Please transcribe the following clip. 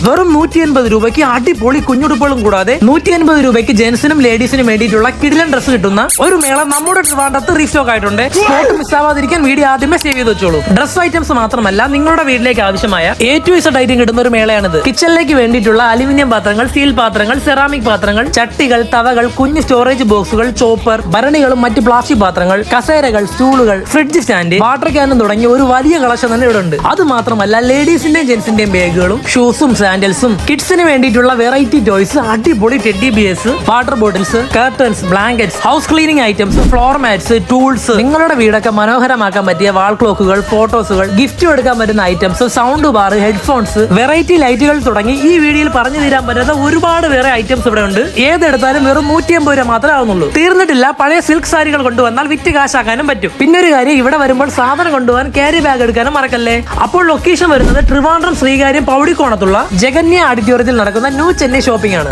വെറും 180 രൂപയ്ക്ക് അടിപൊളി കുഞ്ഞുടുപ്പുകളും കൂടാതെ 180 രൂപയ്ക്ക് ജെൻസിനും ലേഡീസിനും വേണ്ടിയിട്ടുള്ള കിടിലൻ ഡ്രസ്സ് കിട്ടുന്ന ഒരു മേള നമ്മുടെ ട്രിവാൻഡ്രത്ത് റീസ്റ്റോക്ക് ആയിട്ടുണ്ട്. സ്പോട്ട് മിസ്സാവാതിരിക്കാൻ വീഡിയോ ആദ്യമേ സേവ് ചെയ്ത് വെച്ചോളൂ. ഡ്രസ് ഐറ്റംസ് മാത്രമല്ല, നിങ്ങളുടെ വീട്ടിലേക്ക് ആവശ്യമായ A to Z ഐറ്റം കിട്ടുന്ന ഒരു മേളയാണിത്. കിച്ചണിലേക്ക് വേണ്ടിയിട്ടുള്ള അലുമിനിയം പാത്രങ്ങൾ, സ്റ്റീൽ പാത്രങ്ങൾ, സെറാമിക് പാത്രങ്ങൾ, ചട്ടികൾ, തവകൾ, കുഞ്ഞ് സ്റ്റോറേജ് ബോക്സുകൾ, ചോപ്പർ, ഭരണികളും മറ്റ് പ്ലാസ്റ്റിക് പാത്രങ്ങൾ, കസേരകൾ, സ്റ്റൂളുകൾ, ഫ്രിഡ്ജ് സ്റ്റാൻഡ്, വാട്ടർ ക്യാനും തുടങ്ങിയ ഒരു വലിയ കളക്ഷൻ തന്നെ ഇവിടെ ഉണ്ട്. അത് മാത്രമല്ല, ലേഡീസിന്റെയും ജെന്റ്സിന്റെയും ബാഗുകളും, ഷൂസും, സാൻഡൽസും, കിഡ്സിന് വേണ്ടിയിട്ടുള്ള വെറൈറ്റി ടോയ്സ്, അടിപൊളി teddy bears, water bottles, curtains, blankets, house cleaning items, floor mats, tools, നിങ്ങളുടെ വീടൊക്കെ മനോഹരമാക്കാൻ പറ്റിയ വാൾ ക്ലോക്കുകൾ, ഫോട്ടോസുകൾ, ഗിഫ്റ്റ് എടുക്കാൻ പറ്റുന്ന items, sound bar, headphones, variety ലൈറ്റുകൾ തുടങ്ങി ഈ വീഡിയോയിൽ പറഞ്ഞു തീരാൻ പറ്റാത്ത ഒരുപാട് വേറെ ഐറ്റംസ് ഇവിടെ ഉണ്ട്. ഏതെടുത്താലും വെറും 150 രൂപ മാത്രമേ ആവുന്നുള്ളൂ. തീർന്നിട്ടില്ല, പഴയ സിൽക്ക് സാരികൾ കൊണ്ടുവന്നാൽ വിറ്റ് കാശാക്കാനും പറ്റും. പിന്നെ ഒരു കാര്യം, ഇവിടെ വരുമ്പോൾ സാധനം കൊണ്ടുപോകാൻ ക്യാരി ബാഗ് എടുക്കാനും മറക്കല്ലേ. അപ്പോൾ ലൊക്കേഷൻ വരുന്നത് ട്രിവാൻഡ്രം ശ്രീകാര്യം പൗടിക്കോണത്തുള്ള ജഗന്യ ഓഡിറ്റോറിയത്തിൽ നടക്കുന്ന ന്യൂ ചെന്നൈ ഷോപ്പിംഗ് ആണ്.